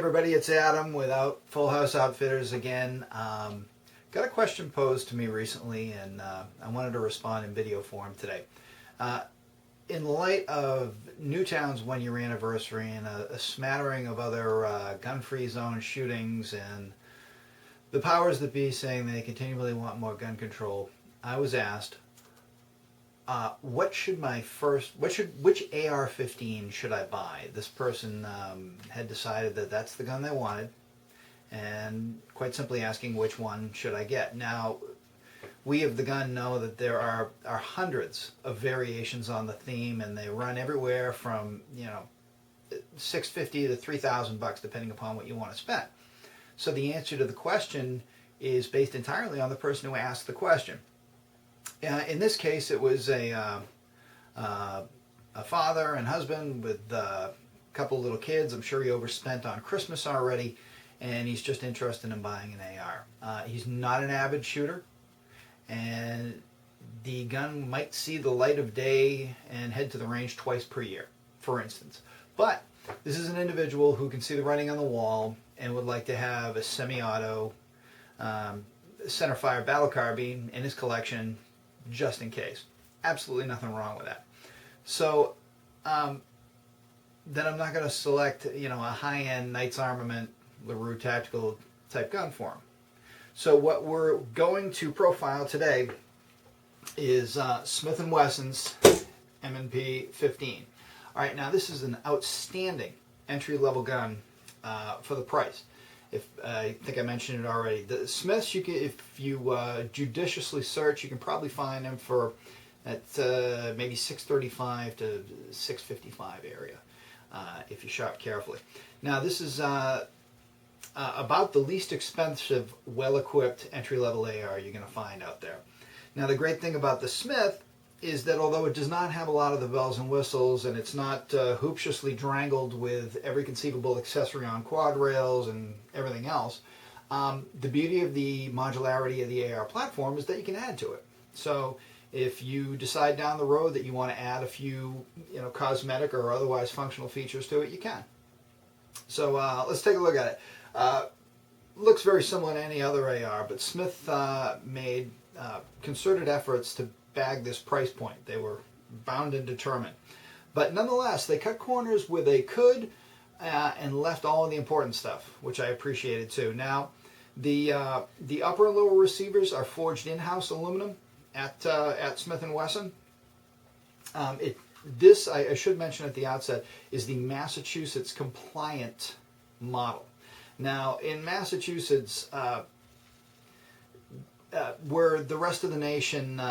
everybody, it's Adam without Full House Outfitters again. Got a question posed to me recently, and I wanted to respond in video form today. In light of Newtown's one-year anniversary and a smattering of other gun-free zone shootings and the powers that be saying they continually want more gun control, I was asked, which AR15 should I buy? This person had decided that that's the gun they wanted, and quite simply asking which one should I get. Now, we of the gun know that there are hundreds of variations on the theme, and they run everywhere from $650 to $3,000 depending upon what you want to spend. So the answer to the question is based entirely on the person who asked the question. In this case, it was a father and husband with a couple of little kids. I'm sure he overspent on Christmas already, and he's just interested in buying an AR. He's not an avid shooter, and the gun might see the light of day and head to the range twice per year, for instance. But this is an individual who can see the writing on the wall and would like to have a semi-auto centerfire battle carbine in his collection, just in case. Absolutely nothing wrong with that. So then I'm not going to select a high-end Knight's Armament LaRue tactical type gun for him. So what we're going to profile today is Smith and Wesson's M&P15. All right, now this is an outstanding entry-level gun for the price. I think I mentioned it already. The Smiths, if you judiciously search, you can probably find them for at maybe $635 to $655 area if you shop carefully. Now this is about the least expensive, well-equipped entry-level AR you're going to find out there. Now the great thing about the Smith is that although it does not have a lot of the bells and whistles, and it's not hooptiously drangled with every conceivable accessory on quad rails and everything else, the beauty of the modularity of the AR platform is that you can add to it. So if you decide down the road that you want to add a few cosmetic or otherwise functional features to it, you can. So let's take a look at it. Looks very similar to any other AR, but Smith made concerted efforts to bag this price point. They were bound and determined. But nonetheless, they cut corners where they could and left all of the important stuff, which I appreciated too. Now, the upper and lower receivers are forged in-house aluminum at Smith and Wesson. This, I should mention at the outset, is the Massachusetts compliant model. Now, in Massachusetts, where the rest of the nation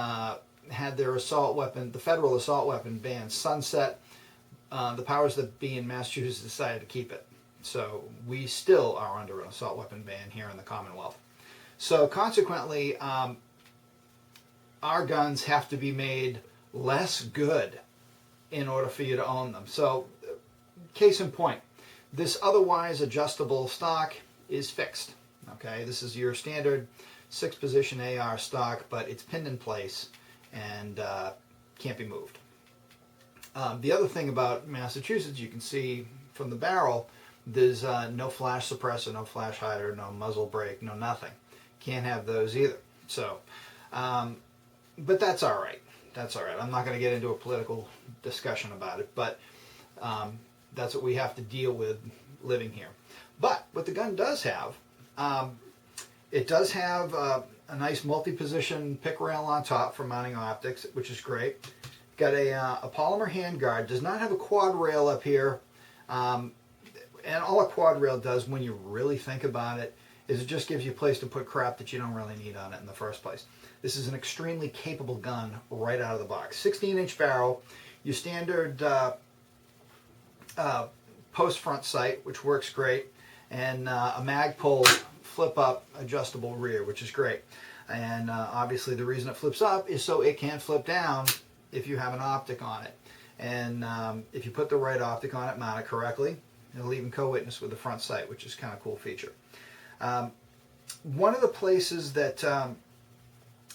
had their assault weapon, the federal assault weapon ban sunset, the powers that be in Massachusetts decided to keep it. So we still are under an assault weapon ban here in the Commonwealth. So consequently, our guns have to be made less good in order for you to own them. So case in point, this otherwise adjustable stock is fixed. Okay, this is your standard 6-position AR stock, but it's pinned in place and can't be moved. The other thing about Massachusetts, you can see from the barrel, there's no flash suppressor, no flash hider, no muzzle brake, no nothing. Can't have those either. So, but that's all right. That's all right. I'm not going to get into a political discussion about it, but that's what we have to deal with living here. But what the gun does have, it does have a nice multi-position pick rail on top for mounting optics, which is great. Got a polymer handguard. Does not have a quad rail up here. And all a quad rail does, when you really think about it, is it just gives you a place to put crap that you don't really need on it in the first place. This is an extremely capable gun right out of the box. 16-inch barrel, your standard post front sight, which works great, and a mag pull flip-up adjustable rear, which is great. And obviously the reason it flips up is so it can flip down if you have an optic on it. And if you put the right optic on it, mount it correctly, it'll even co-witness with the front sight, which is kind of a cool feature. One of the places that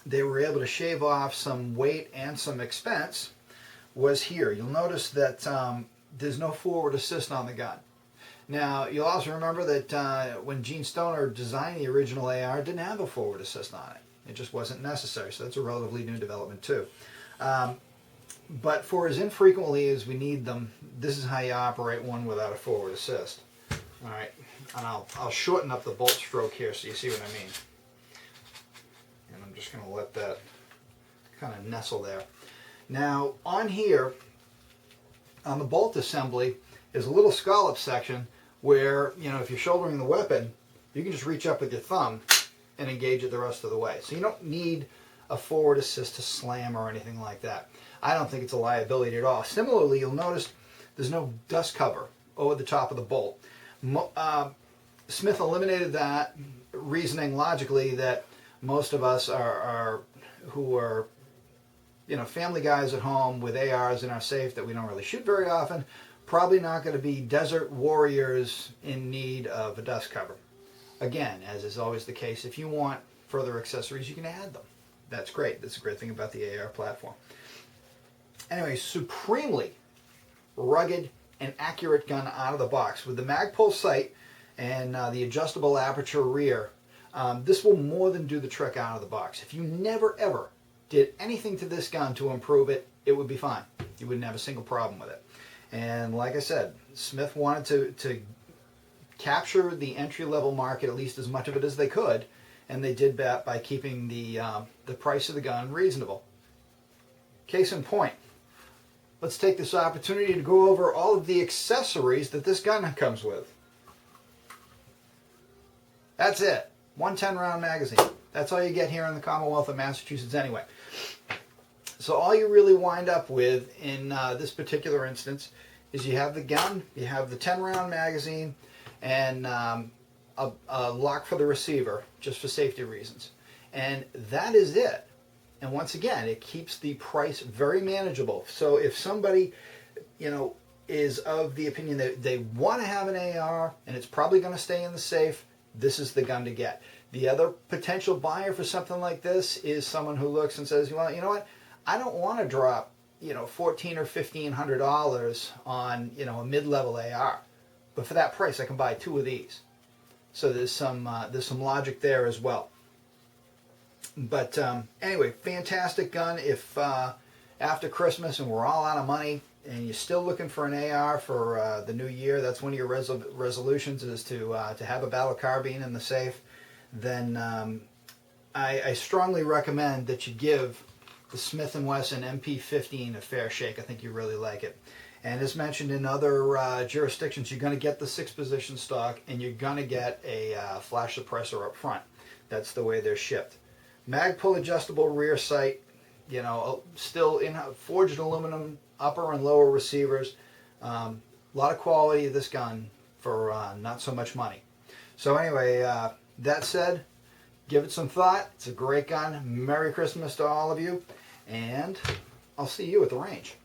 they were able to shave off some weight and some expense was here. You'll notice that there's no forward assist on the gun. Now, you'll also remember that when Gene Stoner designed the original AR, it didn't have a forward assist on it. It just wasn't necessary, so that's a relatively new development too. But for as infrequently as we need them, this is how you operate one without a forward assist. All right, and I'll shorten up the bolt stroke here so you see what I mean. And I'm just going to let that kind of nestle there. Now, on here, on the bolt assembly, is a little scallop section where, you know, if you're shouldering the weapon, you can just reach up with your thumb and engage it the rest of the way. So you don't need a forward assist to slam or anything like that. I don't think it's a liability at all. Similarly, you'll notice there's no dust cover over the top of the bolt. Smith eliminated that, reasoning logically that most of us who are, you know, family guys at home with ARs in our safe that we don't really shoot very often, probably not going to be desert warriors in need of a dust cover. Again, as is always the case, if you want further accessories, you can add them. That's great. That's a great thing about the AR platform. Anyway, supremely rugged and accurate gun out of the box. With the Magpul sight and the adjustable aperture rear, this will more than do the trick out of the box. If you never ever did anything to this gun to improve it, it would be fine. You wouldn't have a single problem with it. And like I said, Smith wanted to capture the entry-level market, at least as much of it as they could, and they did that by keeping the price of the gun reasonable. Case in point, let's take this opportunity to go over all of the accessories that this gun comes with. That's it. One 10-round magazine. That's all you get here in the Commonwealth of Massachusetts anyway. So all you really wind up with in this particular instance is you have the gun, you have the 10-round magazine, and a lock for the receiver, just for safety reasons. And that is it. And once again, it keeps the price very manageable. So if somebody, you know, is of the opinion that they want to have an AR and it's probably going to stay in the safe, this is the gun to get. The other potential buyer for something like this is someone who looks and says, well, you know what, I don't want to drop, you know, $1,400 or $1,500 on, you know, a mid-level AR, but for that price, I can buy two of these. So there's some logic there as well. But anyway, fantastic gun. If after Christmas and we're all out of money and you're still looking for an AR for the new year, that's one of your resolutions is to have a battle carbine in the safe, then I strongly recommend that you give the Smith and Wesson MP15 a fair shake. I think you really like it. And as mentioned in other jurisdictions, you're going to get the 6-position stock and you're going to get a flash suppressor up front. That's the way they're shipped. Magpul adjustable rear sight, you know, still in forged aluminum upper and lower receivers. A lot of quality of this gun for not so much money. So anyway, that said, give it some thought. It's a great gun. Merry Christmas to all of you, and I'll see you at the range.